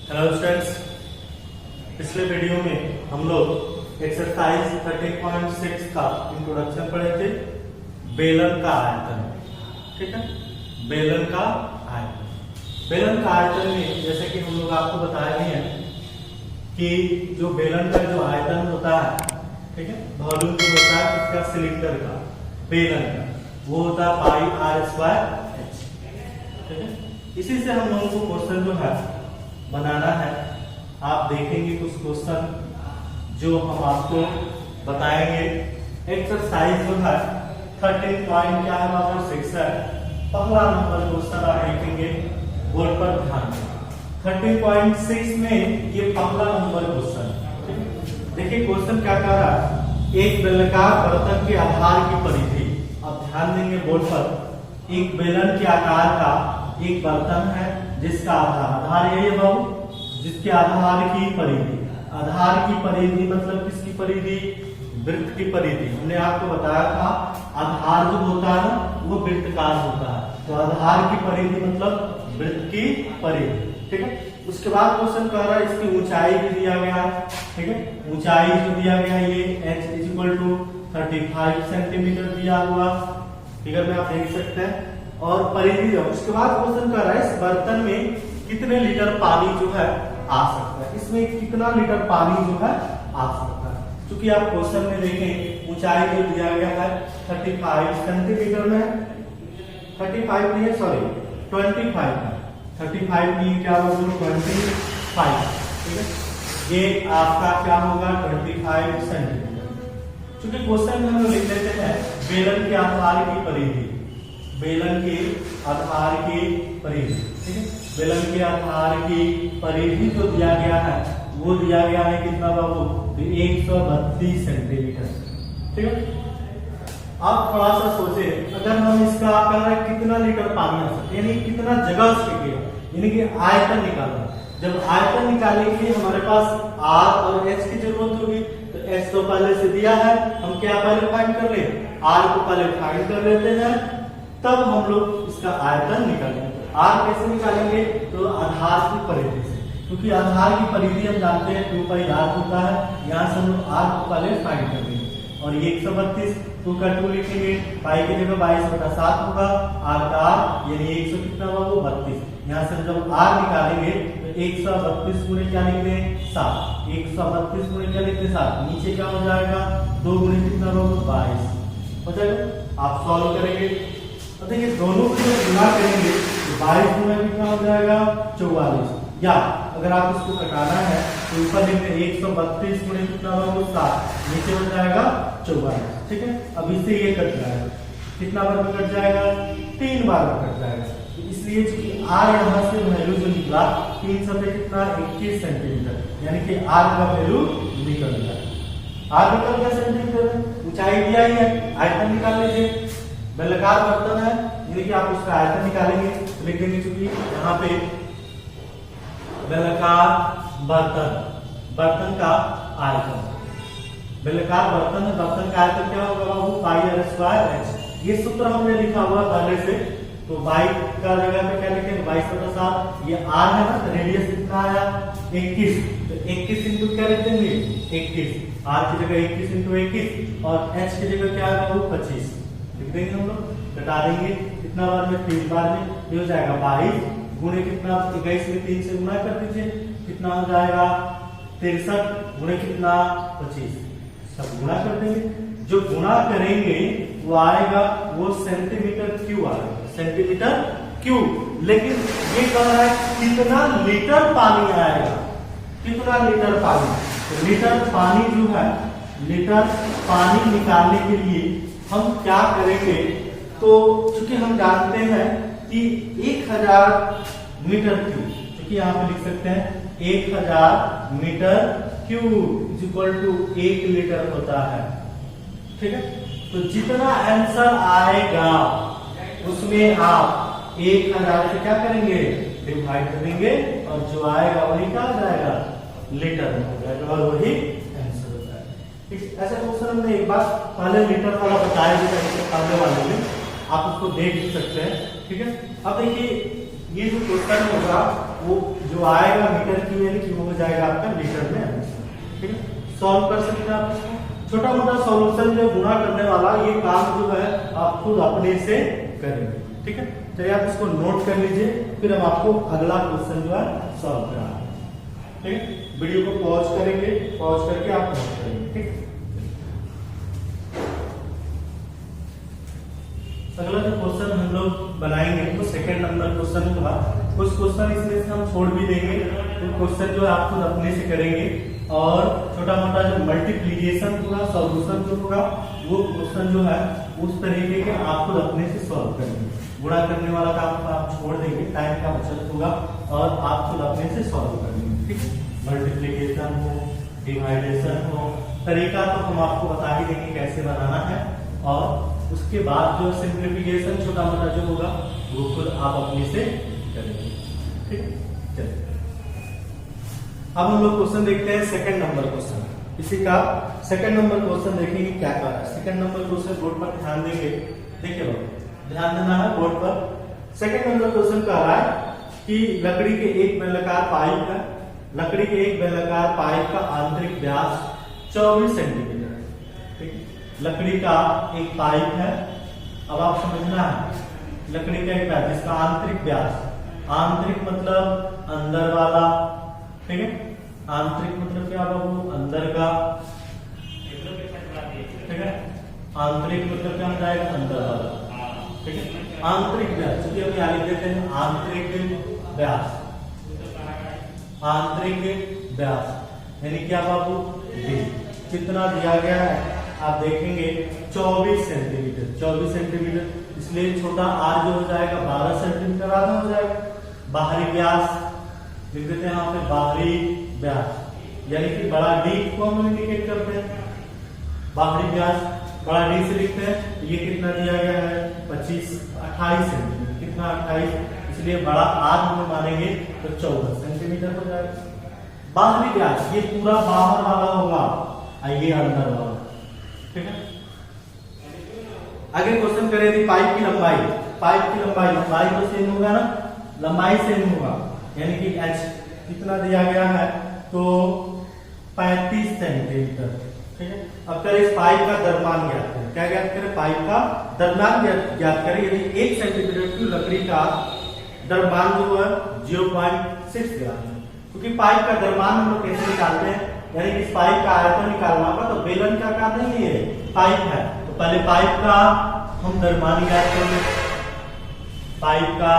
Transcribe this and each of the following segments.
Hello students, पिछले video में हम लोग एक्सरसाइज 30.6 का इंट्रोडक्शन पढ़े थे। बेलन का आयतन, ठीक है। बेलन का आयतन में जैसे कि हम लोग आपको बताए हैं कि जो बेलन का जो आयतन होता है, ठीक है, वॉल्यूम जो होता है इसका सिलेंडर का, बेलन का, वो होता है पाई आर स्क्वायर एच, ठीक है। इसी से हम लोगों को क्वेश्चन जो है बनाना है। आप देखेंगे कुछ क्वेश्चन जो हम आपको बताएंगे। एक्सरसाइज जो है 13.6 है। पहला नंबर क्वेश्चन आप देखेंगे, बोर्ड पर ध्यान दें। 13.6 में ये पहला नंबर क्वेश्चन। देखिए क्वेश्चन क्या कह रहा है, एक बेलनाकार बर्तन के आधार की परिधि। अब ध्यान देंगे बोर्ड पर, एक बेलन के आकार का एक बर्तन है जिसका आधार यही है बाबू, जिसके आधार की परिधि। आधार की परिधि मतलब किसकी परिधि? वृत्त की परिधि। हमने आपको बताया था आधार जो होता है ना वो वृत्तकार होता है, तो आधार की परिधि मतलब वृत्त की परिधि, ठीक है। उसके बाद क्वेश्चन कह रहा है इसकी ऊंचाई भी दिया गया है, ठीक है। ऊंचाई जो दिया गया है ये h = 35 सेंटीमीटर दिया हुआ, फिगर में आप देख सकते हैं। और परिधि जो, उसके बाद क्वेश्चन कर रहा है इस बर्तन में कितने लीटर पानी जो है आ सकता है, इसमें कितना लीटर पानी जो है आ सकता है। क्योंकि आप क्वेश्चन में देखें ऊंचाई जो दिया गया है 35 सेंटीमीटर में, 35 नहीं है, सॉरी 25 है, 35 नहीं, क्या होगा 25, ठीक है। ये आपका क्या होगा 25 सेंटीमीटर। क्योंकि क्वेश्चन में हम लिख लेते हैं बेलन के आधार की परिधि, बेलन के आधार की परिधि, ठीक है। बेलन के आधार की परिधि जो दिया गया है वो दिया गया है कितना बाबू? 132 सेंटीमीटर, ठीक है। आप थोड़ा सा सोचे, अगर हम इसका कह रहे हैं कितना लीटर पानी आ सकता है, यानी कितना जगह से गया, यानी कि आयतन निकालना। जब आयतन निकालने के लिए हमारे पास आर और एच की जरूरत होगी, तो एच तो पहले से दिया है, हम क्या पहले फाइंड कर ले, आर को पहले फाइंड कर लेते हैं, तब हम लोग इसका आयतन निकालेंगे। आर कैसे निकालेंगे? तो आधार की परिधि से, क्योंकि आधार की परिधि हम जानते हैं 2 पाई आर होता है। यहाँ से हम लोग आर को पहले फाइंड कर लेंगे, और ये 132 2 का 2 लिखेंगे, पाई की जगह 22/7 होगा, आर का आर यानी 100 कितना होगा 32। यहाँ से जब आर निकालेंगे तो 132 गुणे क्या लिखते हैं 7, 132 गुणे क्या लिखते हैं 7, नीचे क्या हो जाएगा 2 गुणे कितना होगा 22 हो जाएगा। आप सॉल्व करेंगे तो देखिए दोनों को गुणा करेंगे तो 22 गुना कितना हो जाएगा 44, या अगर आप इसको घटाना है तो ऊपर लिखते 132 गुणे कितना होगा 7, नीचे हो जाएगा 44, ठीक है। अब इससे ये कट जाएगा, कितना बार में कट जाएगा 3 बार में कट जाएगा। तो इसलिए चूंकि आर यहाँ से वैल्यू जो निकला 3 से कितना 21 सेंटीमीटर, यानी कि आर का वैल्यू निकल गया। आर निकल गया सेंटीमीटर, ऊंचाई दिया ही है, आयतन निकाल लीजिए। बेलनाकार बर्तन है, यानी कि आप उसका आयतन निकालेंगे, लिख देंगे चूंकि यहाँ पे बेलनाकार बर्तन का आयतन, बेलनाकार बर्तन है, बर्तन का आयतन क्या होगा बाबू? पाई आर स्क्वायर एच। ये सूत्र हमने लिखा हुआ पहले से, तो बाई का जगह पे क्या लिखेंगे 22/7। ये आर है ना, तो रेडियस कितना आया 21, तो 21 इंटू क्या लिख देंगे 21, आर की जगह 21 इंटू 21, और एच की जगह क्या है बाबू 25 लिख देंगे। हम लोग घटा देंगे कितना बार में 3 बार में, ये हो जाएगा 22 गुणे कितना 21 में 3 से गुणा कर दीजिए, कितना हो जाएगा 63 गुणे कितना 25, सब गुणा कर देंगे। जो गुणा करेंगे वो आएगा वो सेंटीमीटर क्यूब आएगा, सेंटीमीटर क्यूब। लेकिन ये कह रहा है कितना लीटर पानी आएगा, कितना लीटर पानी। तो लीटर पानी जो है, लीटर पानी निकालने के लिए हम क्या करेंगे, तो चूंकि हम जानते हैं कि 1000 मीटर क्यूब, क्योंकि यहाँ पे लिख सकते हैं 1000 metre cube equal to 1 litre होता है, ठीक है। तो जितना आंसर आएगा उसमें आप 1000 से क्या करेंगे डिवाइड कर देंगे, और जो आएगा वही क्या आ जाएगा लीटर में हो जाएगा, और वही आंसर होता है, ठीक। ऐसा क्वेश्चन हमने एक बार पहले लीटर वाला बताया था, इससे पहले वाले में आप उसको देख सकते हैं, ठीक है। अब देखिए ये जो क्वेश्चन होगा वो जो आएगा मीटर क्यूब यानी कि वो हो जाएगा आपका लीटर में आंसर। ठीक है, सॉल्व कर सकते हैं आप इसको। छोटा मोटा सॉल्यूशन जो गुणा करने वाला ये काम जो है आप खुद अपने से करेंगे। ठीक है, चलिए आप इसको नोट कर लीजिए, फिर हम आपको अगला क्वेश्चन जो है सॉल्व कराएंगे। ठीक है, वीडियो को पॉज करेंगे, पॉज करके आप नोट करेंगे। ठीक, अगला जो क्वेश्चन हम लोग बनाएंगे वो सेकंड नंबर क्वेश्चन होगा। कुछ क्वेश्चन इसमें से हम छोड़ भी देंगे, तो क्वेश्चन जो आप खुद अपने से करेंगे और छोटा मोटा जो मल्टीप्लिकेशन होगा, सॉल्यूशन जो होगा वो क्वेश्चन जो है उस तरीके के आप खुद अपने से सॉल्व करेंगे। गुणा करने वाला काम आप छोड़ देंगे, टाइम का बचत होगा और आप खुद अपने से सॉल्व करेंगे। ठीक है, मल्टीप्लिकेशन हो, डिवाइडेशन हो, तरीका तो हम आपको बता ही देंगे कैसे बनाना है, और उसके बाद जो सिंप्लीफिकेशन छोटा मोटा जो होगा वो खुद आप अपने से करेंगे। ठीक, चलिए अब हम लोग क्वेश्चन देखते हैं सेकंड नंबर क्वेश्चन। इसी का सेकंड नंबर क्वेश्चन देखेंगे क्या कर रहा है। सेकंड नंबर क्वेश्चन बोर्ड पर ध्यान देंगे, देखिए बाबू ध्यान देना है बोर्ड पर। सेकंड नंबर क्वेश्चन कह रहा है कि लकड़ी के एक बेलनाकार पाइप है, लकड़ी के एक बेलनाकार पाइप का आंतरिक व्यास 24 सेंटीमीटर है। ठीक है, लकड़ी का एक पाइप है, अब आप समझना है लकड़ी का एक व्यास जिसका आंतरिक व्यास, आंतरिक मतलब अंदर वाला। ठीक है, आंतरिक मतलब क्या बाबू, अंदर का। ठीक है, आंतरिक मतलब क्या हो जाएगा, अंदर वाला। ठीक है, आंतरिक व्यास, चलिए हम यहाँ लिख देते हैं आंतरिक व्यास, आंतरिक व्यास यानी क्या बाबू, डी। कितना दिया गया है आप देखेंगे 24 सेंटीमीटर, 24 सेंटीमीटर, इसलिए छोटा आर जो हो जाएगा 12 सेंटीमीटर आधा हो जाएगा। बाहरी व्यास लिख देते हैं यहाँ पे, बाहरी व्यास यानी कि बड़ा डी को हम इंडिकेट करते हैं। बाहरी व्यास बड़ा डी से लिखते हैं। ये कितना दिया गया है 28 सेंटीमीटर, कितना 28, इसलिए बड़ा आर हम मानेंगे तो 14 सेंटीमीटर हो जाएगा। बाहरी व्यास ये पूरा बाहर वाला होगा, ये अंदर वाला। ठीक है, आगे क्वेश्चन करें थी पाइप की लंबाई। पाइप की लंबाई, लंबाई तो सेम होगा ना, लंबाई सेम होगा यानी कि h कितना दिया गया है तो 35 सेंटीमीटर। ठीक है, अब करें इस पाइप का द्रव्यमान ज्ञात करें। क्या ज्ञात करें, पाइप का द्रव्यमान ज्ञात करें। यदि 1 सेंटीमीटर की लकड़ी का द्रव्यमान जो है 0.6 ग्राम है, क्योंकि पाइप का द्रव्यमान हम लोग कैसे निकालते हैं, यानी इस पाइप का आयतन निकालना होगा तो बेलन का काम नहीं है, पाइप है, तो पहले पाइप का हम द्रव्यमान ज्ञात करेंगे, पाइप का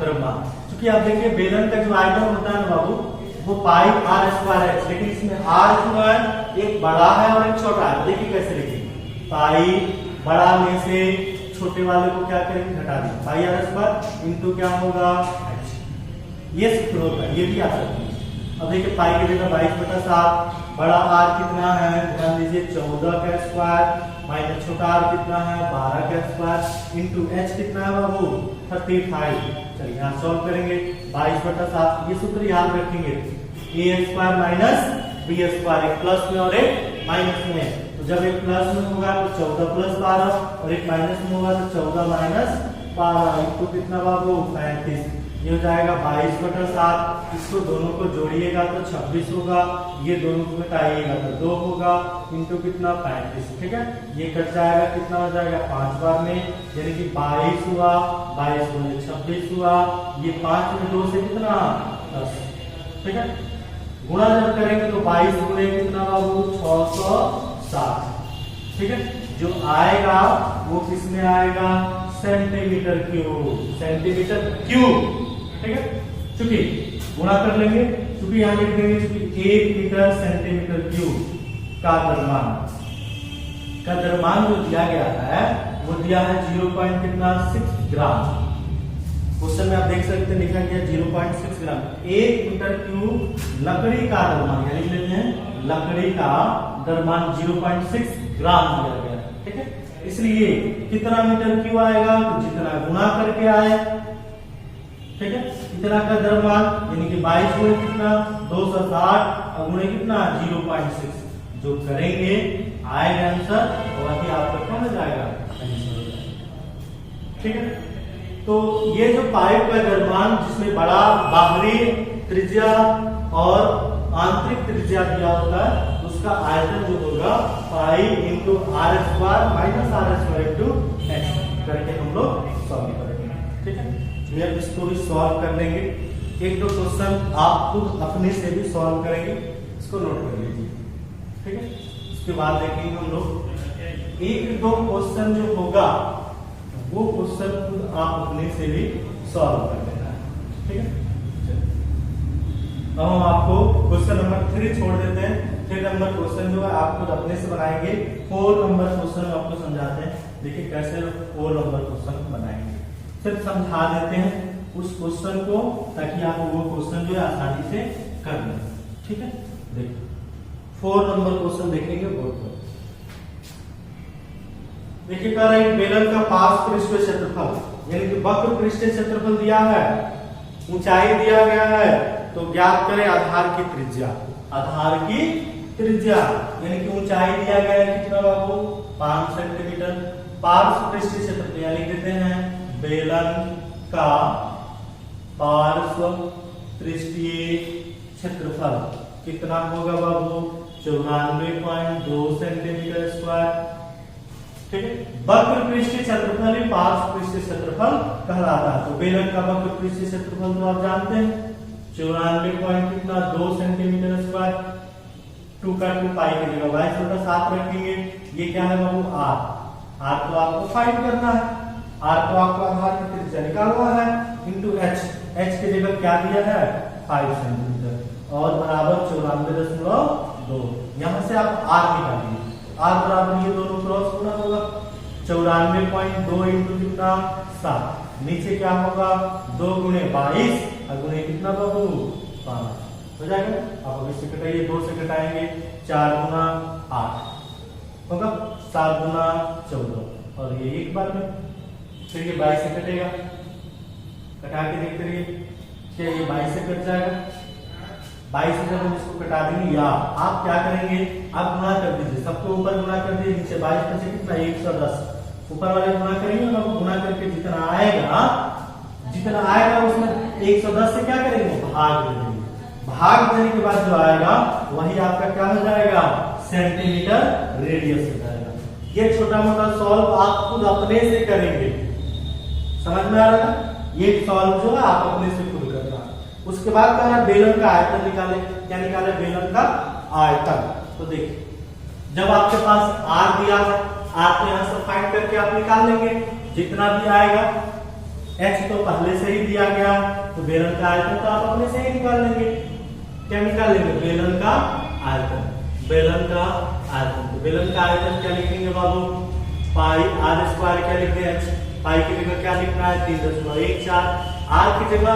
द्रव्यमान। क्योंकि आप देखिए बेलन का जो आयतन होता है ना बाबू वो पाइप आर स्क्वायर है, लेकिन इसमें आर जो है एक बड़ा है और एक छोटा है। देखिए कैसे लिखेंगे, पाइप बड़ा में से छोटे वाले को क्या करेंगे, घटा देंगे, पाई आर स्क्वायर इंटू क्या होगा h। ये सूत्र होता है, ये भी आ सकता है। अब देखिए पाई की जगह 22/7, बड़ा आर कितना है ध्यान दीजिए 14 का स्क्वायर, माइनस छोटा आर कितना है 12 का स्क्वायर, इंटू एच कितना है बाबू 35। चलिए यहाँ सॉल्व करेंगे, 22/7 ये सूत्र याद रखेंगे, ए स्क्वायर माइनस बी स्क्वायर, एक प्लस में और एक माइनस में। तो जब एक प्लस में होगा तो 14 + 12 और एक माइनस में होगा तो 14 - 12 इंटू कितना बाबू 35। ये हो जाएगा 22/7। इसको दोनों को जोड़िएगा तो 26 होगा, ये दोनों को घटाइएगा तो 2 होगा, इंटू कितना 35। ठीक है, ये कट जाएगा, कितना हो जाएगा 5 बार में, यानी कि 22 हुआ, 22 गुणे 26 हुआ, ये 5 में 2 से कितना 10। ठीक है, गुणा जब करेंगे तो 22 गुणे कितना बाबू 660। ठीक है, जो आएगा वो किसमें आएगा, सेंटीमीटर क्यूब, सेंटीमीटर क्यूब। ठीक है, चूंकि गुणा कर लेंगे, चूंकि यहां लिख देंगे चूंकि 1 मीटर सेंटीमीटर क्यूब का द्रव्यमान जो दिया गया है वो दिया है 0.6 ग्राम। क्वेश्चन में आप देख सकते हैं लिखा गया 0.6 ग्राम। 1 मीटर क्यूब लकड़ी का द्रव्यमान, यानी लेते हैं लकड़ी का द्रव्यमान 0.6 ग्राम दिया गया। ठीक है, इसलिए कितना मीटर क्यूब आएगा, तो जितना गुणा करके आए। ठीक है, इतना का द्रव्यमान यानी कि 22 गुणे कितना 260 और गुणे कितना 0.6, जो करेंगे आएगा आंसर, वही आपका क्या हो जाएगा आंसर हो जाएगा। ठीक है, तो ये जो पाइप का द्रव्यमान जिसमें बड़ा बाहरी त्रिज्या और आंतरिक त्रिज्या दिया होता है, उसका आयतन जो होगा pi into r square minus r square into h करके हम लोग सॉल्व करेंगे। ठीक है, ये इसको भी सॉल्व कर लेंगे। एक दो क्वेश्चन आप खुद अपने से भी सॉल्व करेंगे, इसको नोट कर लीजिए। ठीक है, उसके बाद देखेंगे हम लोग एक दो क्वेश्चन जो होगा वो क्वेश्चन खुद आप अपने से भी सॉल्व कर लेना है। ठीक है, अब हम आपको क्वेश्चन नंबर 3 छोड़ देते हैं। 3 नंबर क्वेश्चन जो है आप खुद अपने से बनाएंगे। 4 नंबर क्वेश्चन में आपको समझाते हैं, देखिए कैसे 4 नंबर क्वेश्चन बनाएंगे। सिर्फ समझा देते हैं उस क्वेश्चन को ताकि आप वो क्वेश्चन जो है आसानी से कर लें। ठीक है, देखिए 4 नंबर क्वेश्चन देखेंगे बोर्ड पर। देखिए कह रहा है बेलन का पार्श्व पृष्ठीय क्षेत्रफल यानी कि वक्र पृष्ठीय क्षेत्रफल दिया है, ऊंचाई दिया गया है, तो ज्ञात करें आधार की त्रिज्या। आधार की त्रिज्या यानी कि ऊंचाई दिया गया है कितना बाबू 5 सेंटीमीटर। पार्श्व पृष्ठीय क्षेत्रफल यानी कहते हैं बेलन का पार्श्व पृष्ठीय क्षेत्रफल कितना होगा बाबू 94.2 सेंटीमीटर स्क्वायर। ठीक है, वक्र पृष्ठीय क्षेत्रफल ही पार्श्व पृष्ठीय क्षेत्रफल कहलाता है। तो बेलन का वक्र पृष्ठीय क्षेत्रफल तो आप जानते हैं 94.2 सेंटीमीटर स्क्वायर। 2 का 2 पाई की जगह y छोटा 7 रखेंगे। ये क्या है बाबू r तो आपको फाइंड करना है। r तो आपको आधार की त्रिज्या निकालना है इंटू h की जगह क्या दिया है 5 सेंटीमीटर और बराबर 94.2। यहां से आप r निकालिए। r बराबर ये दोनों क्रॉस गुना होगा 94.2 इंटू कितना 7। नीचे क्या होगा 2 गुणे 22 और गुणे कितना बाबू 5 हो जाएगा। आप अब इससे कटाइए, 2 से कटाएंगे 4 गुना 8 होगा 7 गुना 14 और ये एक बार में फिर ये 22 से कटेगा। कटा के देखते रहिए क्या ये 22 से कट जाएगा। 22 से जब हम इसको कटा देंगे या आप क्या करेंगे आप गुणा कर दीजिए, सबको ऊपर गुणा कर दीजिए, नीचे 22 में से कितना 110 ऊपर वाले गुणा करेंगे और गुणा करके जितना आएगा उसमें 110 से क्या करेंगे भाग दे देंगे। भाग देने के बाद जो आएगा वही आपका क्या हो जाएगा सेंटीमीटर रेडियस हो जाएगा। ये छोटा मोटा सॉल्व आप खुद अपने से करेंगे, समझ में आ रहा है। ये सॉल्व जो है आप अपने से खुद करना। उसके बाद क्या है बेलन का आयतन निकाले। क्या निकाले बेलन का आयतन। तो देखिए जब आपके पास r दिया है आप यहां से फाइंड करके आप निकाल लेंगे जितना भी आएगा। h तो पहले से ही दिया गया तो बेलन का आयतन तो आप अपने से ही निकाल लेंगे। क्या निकाल लेंगे बेलन का आयतन। बेलन का आयतन तो बेलन का आयतन क्या लिखेंगे बाबू पाई आर स्क्वायर क्या लिख दें h पाई की जगह क्या लिखना है 3.14। r की जगह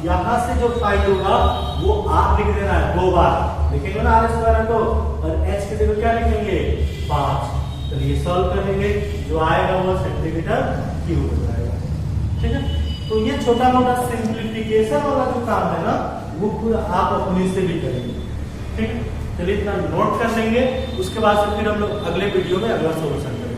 यहां से जो पाई होगा वो r लिख देना है 2 बार लिखेंगे ना r स्क्वायर तो, और h की जगह क्या लिखेंगे 5। तो ये सॉल्व करेंगे जो आएगा वो सेंटीमीटर क्यूब हो जाएगा। ठीक है, तो ये छोटा मोटा सिंप्लीफिकेशन वाला जो काम है ना वो खुद आप अपने से भी करेंगे। ठीक है, चलिए इतना नोट कर लेंगे। उसके बाद से फिर हम लोग अगले वीडियो में अगला सोल्यूशन करेंगे।